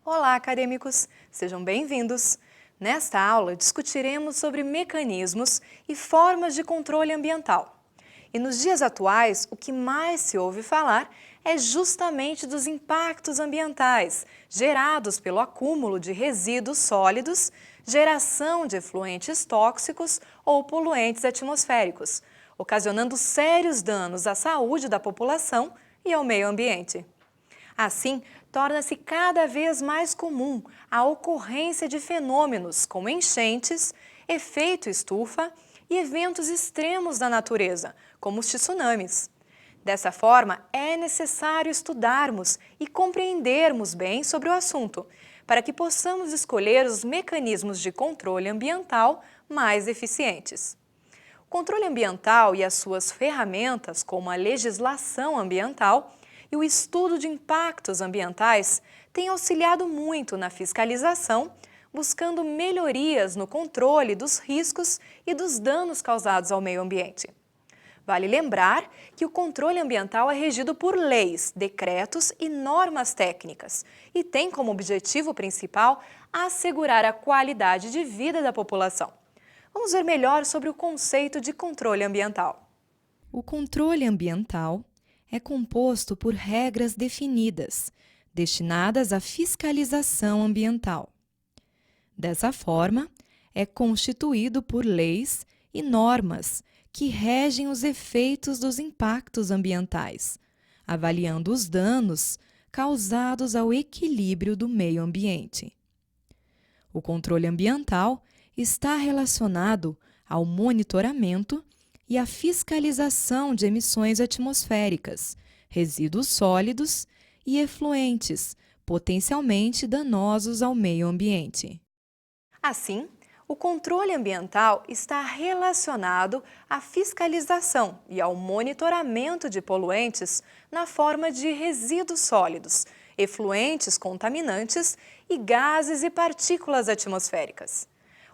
Olá, acadêmicos! Sejam bem-vindos! Nesta aula, discutiremos sobre mecanismos e formas de controle ambiental. E nos dias atuais, o que mais se ouve falar é justamente dos impactos ambientais gerados pelo acúmulo de resíduos sólidos, geração de efluentes tóxicos ou poluentes atmosféricos, ocasionando sérios danos à saúde da população e ao meio ambiente. Assim, torna-se cada vez mais comum a ocorrência de fenômenos como enchentes, efeito estufa e eventos extremos da natureza, como os tsunamis. Dessa forma, é necessário estudarmos e compreendermos bem sobre o assunto, para que possamos escolher os mecanismos de controle ambiental mais eficientes. O controle ambiental e as suas ferramentas, como a legislação ambiental, e o estudo de impactos ambientais tem auxiliado muito na fiscalização, buscando melhorias no controle dos riscos e dos danos causados ao meio ambiente. Vale lembrar que o controle ambiental é regido por leis, decretos e normas técnicas e tem como objetivo principal assegurar a qualidade de vida da população. Vamos ver melhor sobre o conceito de controle ambiental. O controle ambiental é composto por regras definidas, destinadas à fiscalização ambiental. Dessa forma, é constituído por leis e normas que regem os efeitos dos impactos ambientais, avaliando os danos causados ao equilíbrio do meio ambiente. O controle ambiental está relacionado ao monitoramento e à fiscalização de emissões atmosféricas, resíduos sólidos e efluentes, potencialmente danosos ao meio ambiente. Assim, o controle ambiental está relacionado à fiscalização e ao monitoramento de poluentes na forma de resíduos sólidos, efluentes contaminantes e gases e partículas atmosféricas.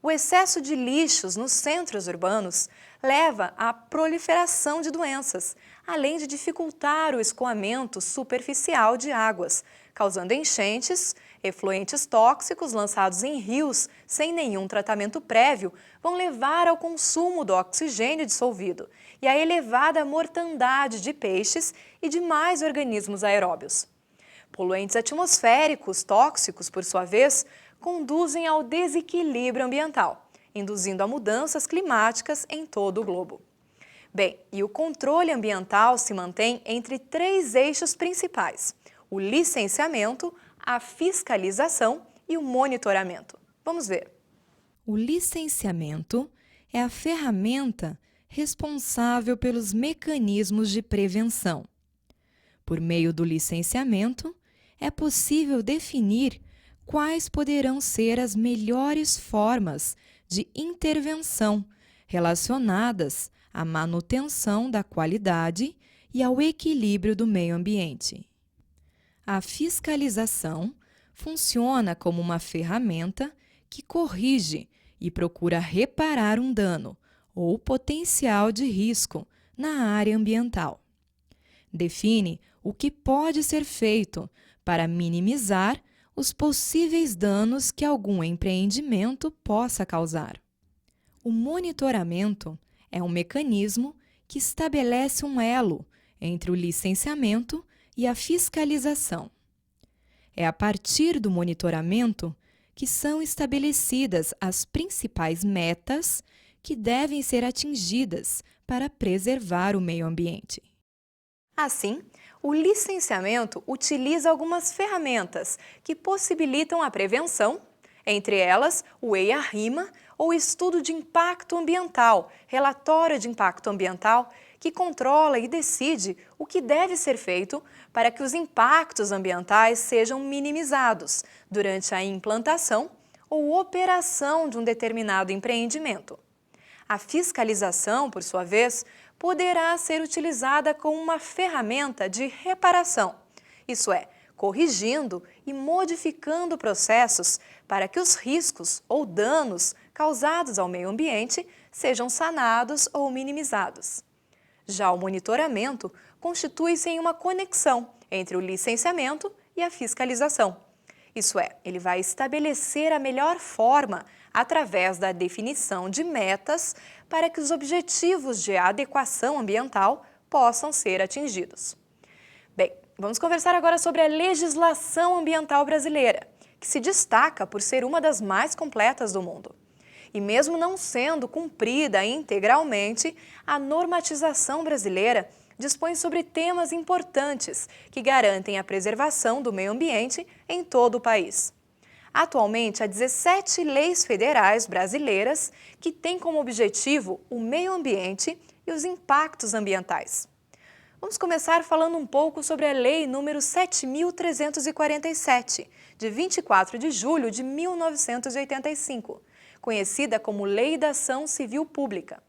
O excesso de lixos nos centros urbanos leva à proliferação de doenças, além de dificultar o escoamento superficial de águas, causando enchentes. Efluentes tóxicos lançados em rios sem nenhum tratamento prévio vão levar ao consumo do oxigênio dissolvido e à elevada mortandade de peixes e demais organismos aeróbios. Poluentes atmosféricos tóxicos, por sua vez, conduzem ao desequilíbrio ambiental, induzindo a mudanças climáticas em todo o globo. Bem, e o controle ambiental se mantém entre três eixos principais: o licenciamento, a fiscalização e o monitoramento. Vamos ver. O licenciamento é a ferramenta responsável pelos mecanismos de prevenção. Por meio do licenciamento, é possível definir quais poderão ser as melhores formas de intervenção relacionadas à manutenção da qualidade e ao equilíbrio do meio ambiente. A fiscalização funciona como uma ferramenta que corrige e procura reparar um dano ou potencial de risco na área ambiental. Define o que pode ser feito para minimizar os possíveis danos que algum empreendimento possa causar. O monitoramento é um mecanismo que estabelece um elo entre o licenciamento e a fiscalização. É a partir do monitoramento que são estabelecidas as principais metas que devem ser atingidas para preservar o meio ambiente. Assim, o licenciamento utiliza algumas ferramentas que possibilitam a prevenção, entre elas o EIA-RIMA, ou Estudo de Impacto Ambiental, Relatório de Impacto Ambiental, que controla e decide o que deve ser feito para que os impactos ambientais sejam minimizados durante a implantação ou operação de um determinado empreendimento. A fiscalização, por sua vez, poderá ser utilizada como uma ferramenta de reparação, isso é, corrigindo e modificando processos para que os riscos ou danos causados ao meio ambiente sejam sanados ou minimizados. Já o monitoramento constitui-se em uma conexão entre o licenciamento e a fiscalização. Isso é, ele vai estabelecer a melhor forma através da definição de metas para que os objetivos de adequação ambiental possam ser atingidos. Bem, vamos conversar agora sobre a legislação ambiental brasileira, que se destaca por ser uma das mais completas do mundo. E mesmo não sendo cumprida integralmente, a normatização brasileira dispõe sobre temas importantes que garantem a preservação do meio ambiente em todo o país. Atualmente, há 17 leis federais brasileiras que têm como objetivo o meio ambiente e os impactos ambientais. Vamos começar falando um pouco sobre a Lei número 7.347, de 24 de julho de 1985, conhecida como Lei da Ação Civil Pública.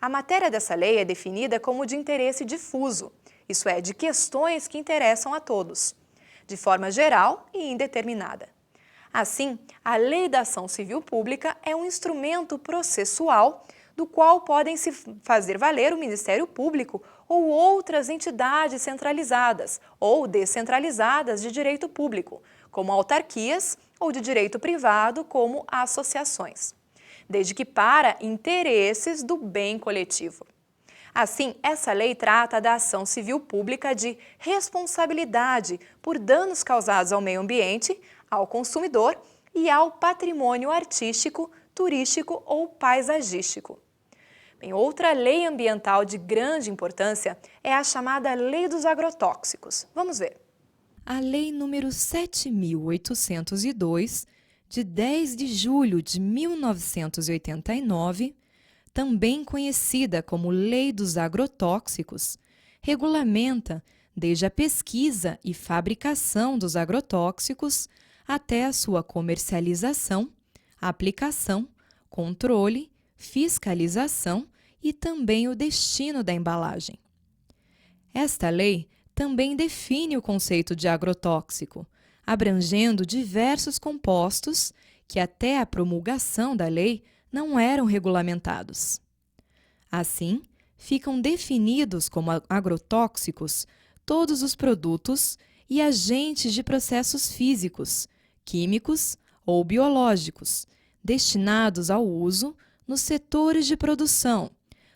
A matéria dessa lei é definida como de interesse difuso, isso é, de questões que interessam a todos, de forma geral e indeterminada. Assim, a Lei da Ação Civil Pública é um instrumento processual do qual podem se fazer valer o Ministério Público ou outras entidades centralizadas ou descentralizadas de direito público, como autarquias, ou de direito privado, como associações, desde que para interesses do bem coletivo. Assim, essa lei trata da ação civil pública de responsabilidade por danos causados ao meio ambiente, ao consumidor e ao patrimônio artístico, turístico ou paisagístico. Bem, outra lei ambiental de grande importância é a chamada Lei dos Agrotóxicos. Vamos ver. A Lei número 7.802, de 10 de julho de 1989, também conhecida como Lei dos Agrotóxicos, regulamenta desde a pesquisa e fabricação dos agrotóxicos até a sua comercialização, aplicação, controle, fiscalização e também o destino da embalagem. Esta lei também define o conceito de agrotóxico, abrangendo diversos compostos que até a promulgação da lei não eram regulamentados. Assim, ficam definidos como agrotóxicos todos os produtos e agentes de processos físicos, químicos ou biológicos, destinados ao uso nos setores de produção,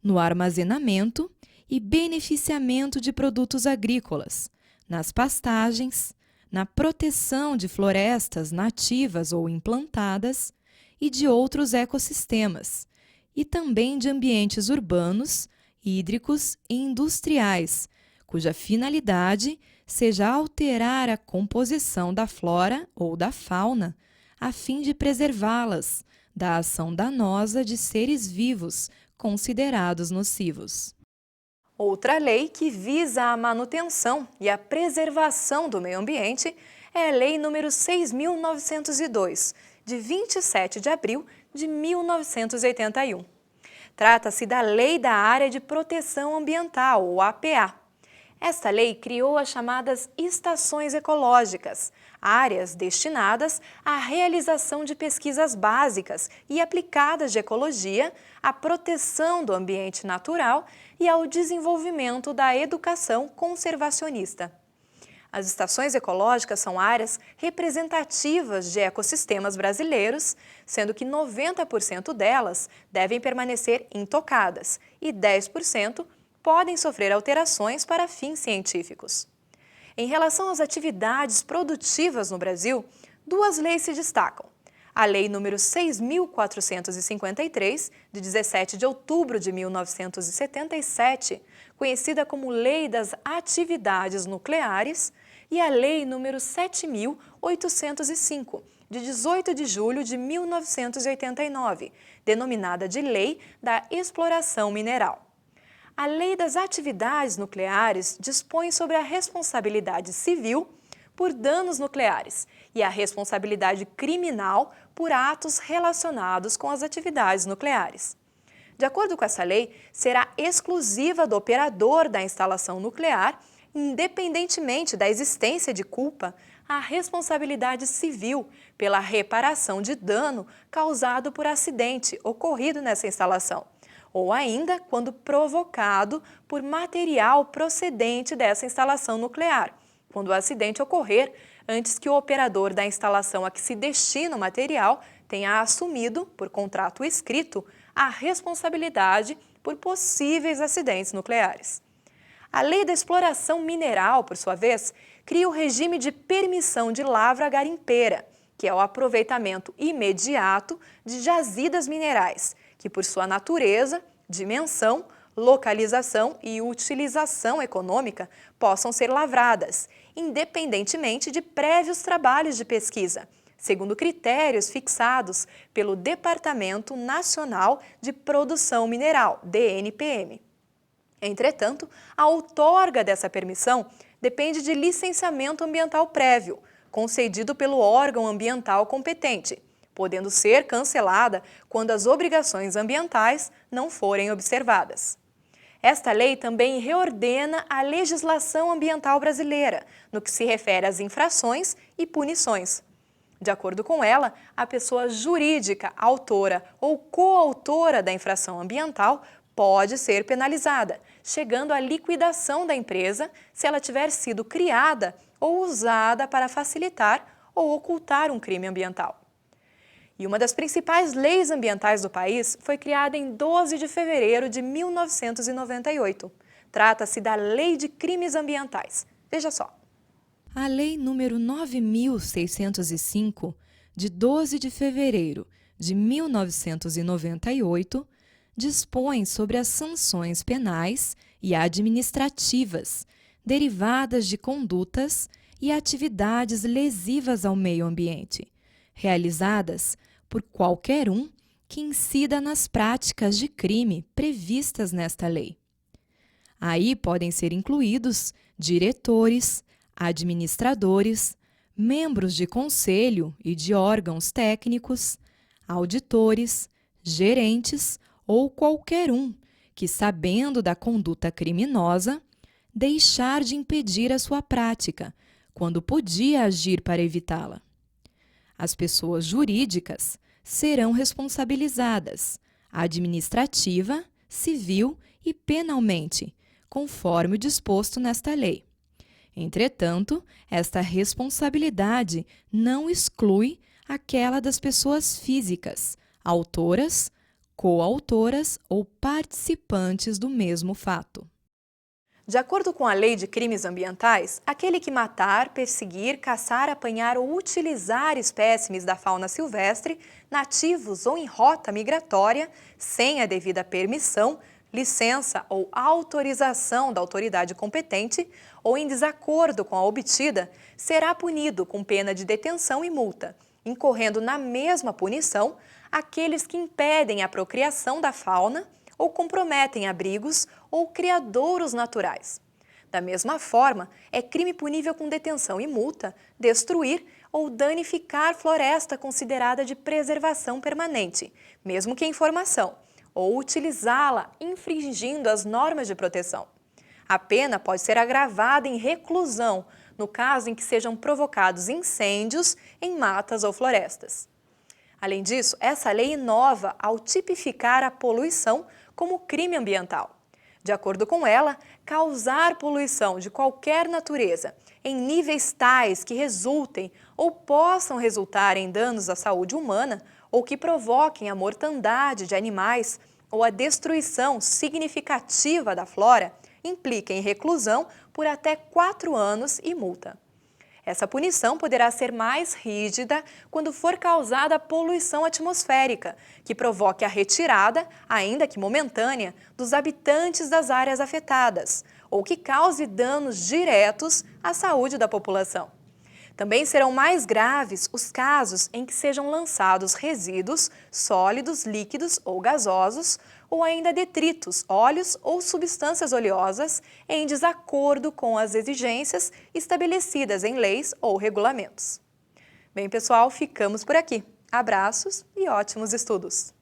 no armazenamento e beneficiamento de produtos agrícolas, nas pastagens, na proteção de florestas nativas ou implantadas e de outros ecossistemas, e também de ambientes urbanos, hídricos e industriais, cuja finalidade seja alterar a composição da flora ou da fauna, a fim de preservá-las da ação danosa de seres vivos considerados nocivos. Outra lei que visa a manutenção e a preservação do meio ambiente é a Lei número 6.902, de 27 de abril de 1981. Trata-se da Lei da Área de Proteção Ambiental, ou APA. Esta lei criou as chamadas estações ecológicas, áreas destinadas à realização de pesquisas básicas e aplicadas de ecologia, à proteção do ambiente natural e ao desenvolvimento da educação conservacionista. As estações ecológicas são áreas representativas de ecossistemas brasileiros, sendo que 90% delas devem permanecer intocadas e 10% podem sofrer alterações para fins científicos. Em relação às atividades produtivas no Brasil, duas leis se destacam. A Lei número 6.453, de 17 de outubro de 1977, conhecida como Lei das Atividades Nucleares, e a Lei número 7.805, de 18 de julho de 1989, denominada de Lei da Exploração Mineral. A Lei das Atividades Nucleares dispõe sobre a responsabilidade civil por danos nucleares e a responsabilidade criminal por atos relacionados com as atividades nucleares. De acordo com essa lei, será exclusiva do operador da instalação nuclear, independentemente da existência de culpa, a responsabilidade civil pela reparação de dano causado por acidente ocorrido nessa instalação, ou ainda quando provocado por material procedente dessa instalação nuclear, quando o acidente ocorrer antes que o operador da instalação a que se destina o material tenha assumido, por contrato escrito, a responsabilidade por possíveis acidentes nucleares. A Lei da Exploração Mineral, por sua vez, cria o regime de permissão de lavra garimpeira, que é o aproveitamento imediato de jazidas minerais, que por sua natureza, dimensão, localização e utilização econômica possam ser lavradas, independentemente de prévios trabalhos de pesquisa, segundo critérios fixados pelo Departamento Nacional de Produção Mineral, DNPM. Entretanto, a outorga dessa permissão depende de licenciamento ambiental prévio, concedido pelo órgão ambiental competente, podendo ser cancelada quando as obrigações ambientais não forem observadas. Esta lei também reordena a legislação ambiental brasileira, no que se refere às infrações e punições. De acordo com ela, a pessoa jurídica autora ou coautora da infração ambiental pode ser penalizada, chegando à liquidação da empresa se ela tiver sido criada ou usada para facilitar ou ocultar um crime ambiental. E uma das principais leis ambientais do país foi criada em 12 de fevereiro de 1998. Trata-se da Lei de Crimes Ambientais. Veja só. A Lei nº 9.605, de 12 de fevereiro de 1998, dispõe sobre as sanções penais e administrativas derivadas de condutas e atividades lesivas ao meio ambiente, realizadas por qualquer um que incida nas práticas de crime previstas nesta lei. Aí podem ser incluídos diretores, administradores, membros de conselho e de órgãos técnicos, auditores, gerentes ou qualquer um que, sabendo da conduta criminosa, deixar de impedir a sua prática, quando podia agir para evitá-la. As pessoas jurídicas serão responsabilizadas administrativa, civil e penalmente, conforme o disposto nesta lei. Entretanto, esta responsabilidade não exclui aquela das pessoas físicas, autoras, coautoras ou participantes do mesmo fato. De acordo com a Lei de Crimes Ambientais, aquele que matar, perseguir, caçar, apanhar ou utilizar espécimes da fauna silvestre, nativos ou em rota migratória, sem a devida permissão, licença ou autorização da autoridade competente ou em desacordo com a obtida, será punido com pena de detenção e multa, incorrendo na mesma punição aqueles que impedem a procriação da fauna ou comprometem abrigos ou criadouros naturais. Da mesma forma, é crime punível com detenção e multa destruir ou danificar floresta considerada de preservação permanente, mesmo que em formação, ou utilizá-la infringindo as normas de proteção. A pena pode ser agravada em reclusão, no caso em que sejam provocados incêndios em matas ou florestas. Além disso, essa lei inova ao tipificar a poluição como crime ambiental. De acordo com ela, causar poluição de qualquer natureza em níveis tais que resultem ou possam resultar em danos à saúde humana ou que provoquem a mortandade de animais ou a destruição significativa da flora, implica em reclusão por até 4 anos e multa. Essa punição poderá ser mais rígida quando for causada poluição atmosférica, que provoque a retirada, ainda que momentânea, dos habitantes das áreas afetadas, ou que cause danos diretos à saúde da população. Também serão mais graves os casos em que sejam lançados resíduos sólidos, líquidos ou gasosos, ou ainda detritos, óleos ou substâncias oleosas em desacordo com as exigências estabelecidas em leis ou regulamentos. Bem, pessoal, ficamos por aqui. Abraços e ótimos estudos!